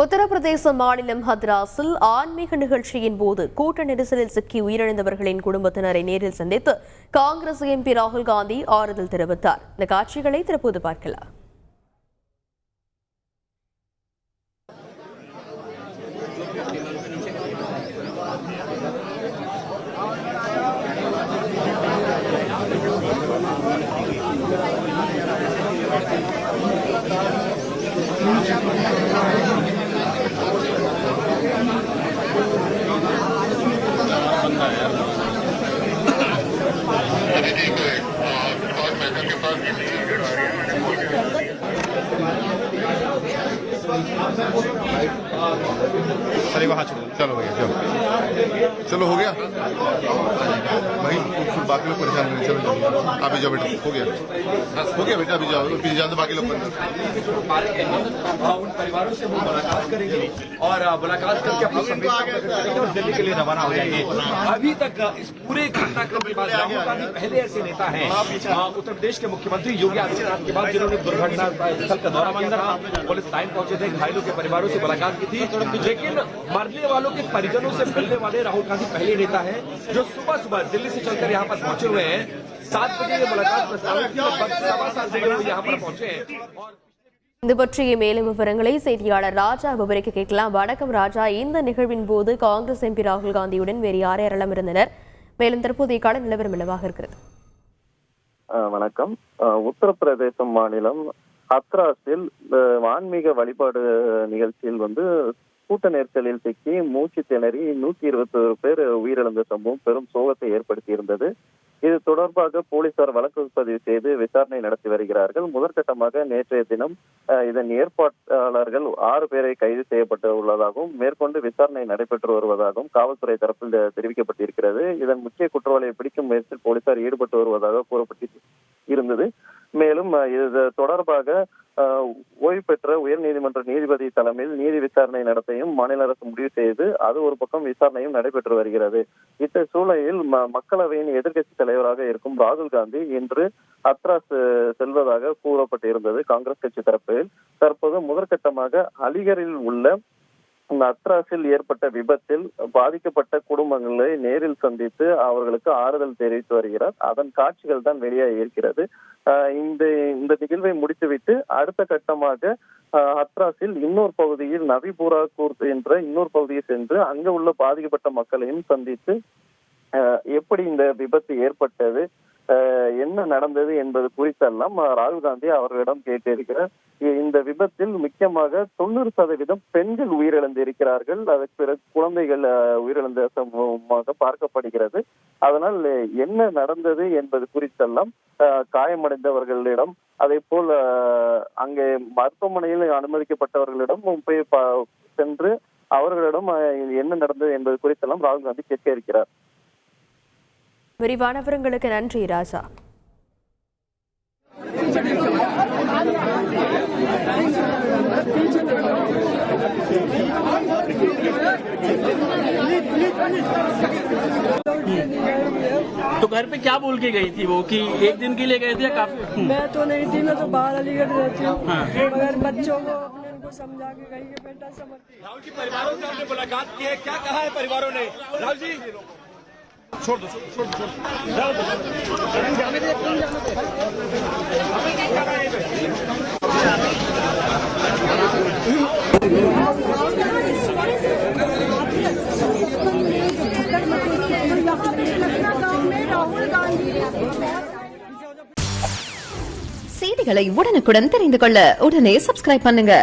உத்தரப்பிரதேச மாநிலம் ஹத்ராஸில் ஆன்மீக நிகழ்ச்சியின் போது கூட்ட நெரிசலில் சிக்கி உயிரிழந்தவர்களின் குடும்பத்தினரை நேரில் சந்தித்து காங்கிரஸ் எம்பி ராகுல் காந்தி ஆறுதல் தெரிவித்தார். இந்த காட்சிகளை தற்போது பார்க்கலாம். अरे वहाँ चलो भैया चलो हो गया भाई बाकी लोग परेशान नहीं चलो आप ही जाओ बेटा हो गया बेटा अभी जाओ पीछे जाते बाकी लोग उन परिवारों से वो मुलाकात करेंगे और मुलाकात करके अपनी संवेदना और दिल्ली के लिए रवाना हो जाएंगे। अभी तक इस पूरे घटनाक्रम के बाद राहुल गांधी पहले ऐसे नेता हैं उत्तर प्रदेश के मुख्यमंत्री योगी आदित्यनाथ के बाद जिन्होंने दुर्घटना स्थल का दौरा किया था, पुलिस लाइन पहुंचे थे, घायलों के परिवारों से मुलाकात की थी, लेकिन मरने वालों के परिजनों से मिलने वाले राहुल गांधी पहले नेता हैं जो सुबह सुबह दिल्ली से चलकर यहाँ पर पहुंचे हुए हैं। 7 बजे ये मुलाकात प्रस्तावित थी, लगभग 7:15 बजे यहाँ पर पहुंचे हैं। இது பற்றிய மேலும் விவரங்களை செய்தியாளர் ராஜா விவரிக்க கேட்கலாம். வணக்கம் ராஜா, இந்த நிகழ்வின் போது காங்கிரஸ் எம்பி ராகுல் காந்தியுடன் வேறு யாரெல்லாம் இருந்தனர்? மேலும் தற்போதைய கால நிலவரம் என்னவாக இருக்கிறது? வணக்கம். உத்தரப்பிரதேசம் மாநிலம் ஹத்ராஸில் ஆன்மீக வழிபாடு நிகழ்ச்சியில் கூட்ட நெரிசலில் சிக்கி மூச்சு திணறி 121 பேர் உயிரிழந்த சம்பவம் பெரும் சோகத்தை ஏற்படுத்தி இருந்தது. இது தொடர்பாக போலீசார் வழக்கு பதிவு செய்து விசாரணை நடத்தி வருகிறார்கள். முதற்கட்டமாக நேற்றைய தினம் இதன் ஏற்பாட்டாளர்கள் 6 பேரை கைது செய்யப்பட்டு உள்ளதாகவும் மேற்கொண்டு விசாரணை நடைபெற்று வருவதாகவும் காவல்துறை தரப்பில் தெரிவிக்கப்பட்டிருக்கிறது. இதன் முக்கிய குற்றவாளியை பிடிக்கும் முயற்சியில் போலீசார் ஈடுபட்டு வருவதாக கூறப்பட்டு இருந்தது. மேலும் இது தொடர்பாக ஓய்வு பெற்ற உயர்நீதிமன்ற நீதிபதி தலைமையில் நீதி விசாரணை நடத்தையும் மாநில அரசு முடிவு செய்து அது ஒரு பக்கம் விசாரணையும் நடைபெற்று வருகிறது. இத்தகைய சூழலில் மக்களவையின் எதிர்க்கட்சி தலைவராக இருக்கும் ராகுல் காந்தி இன்று ஹத்ராஸ் செல்வதாக கூறப்பட்டிருந்தது காங்கிரஸ் கட்சி தரப்பில். தற்போது முதற்கட்டமாக அலிகரில் உள்ள ஹத்ராஸில் ஏற்பட்ட விபத்தில் பாதிக்கப்பட்ட குடும்பங்களை நேரில் சந்தித்து அவர்களுக்கு ஆறுதல் தெரிவித்து வருகிறார். அதன் காட்சிகள் தான் வெளியாக இருக்கிறது. இந்த நிகழ்வை முடித்துவிட்டு அடுத்த கட்டமாக ஹத்ராஸில் இன்னொரு பகுதியில் நவிபுரா கூர்த் என்ற இன்னொரு பகுதியை சென்று அங்க உள்ள பாதிக்கப்பட்ட மக்களையும் சந்தித்து எப்படி இந்த விபத்து ஏற்பட்டது, என்ன நடந்தது என்பது குறித்தெல்லாம் ராகுல் காந்தி அவர்களிடம் கேட்டிருக்கிறார். இந்த விபத்தில் முக்கியமாக 90% பெண்கள் உயிரிழந்திருக்கிறார்கள். அதற்கு பிறகு குழந்தைகள் உயிரிழந்த சம்பவமாக பார்க்கப்படுகிறது. அதனால் என்ன நடந்தது என்பது குறித்தெல்லாம் காயமடைந்தவர்களிடம் அதே போல் அங்கே மருத்துவமனையில் அனுமதிக்கப்பட்டவர்களிடம் போய் சென்று அவர்களிடம் என்ன நடந்தது என்பது குறித்தெல்லாம் ராகுல் காந்தி கேட்க இருக்கிறார். விரிவான விவரங்களுக்கு நன்றி ராஜா. तो घर पे क्या बोल के गई थी वो कि एक दिन के लिए गए थे या काफी? मैं तो नहीं थी, मैं तो बाहर अलीगढ़ रहती हूँ। मगर बच्चों को अपने उनको समझा के गई कि बेटा समझ। राहुल जी परिवारों से आपने मुलाकात की है, क्या कहा है परिवारों ने? राहुल जी छोड़ दो செய்திகளை உடனுக்குடன் தெரிந்து கொள்ள உடனே சப்ஸ்கிரைப் பண்ணுங்க.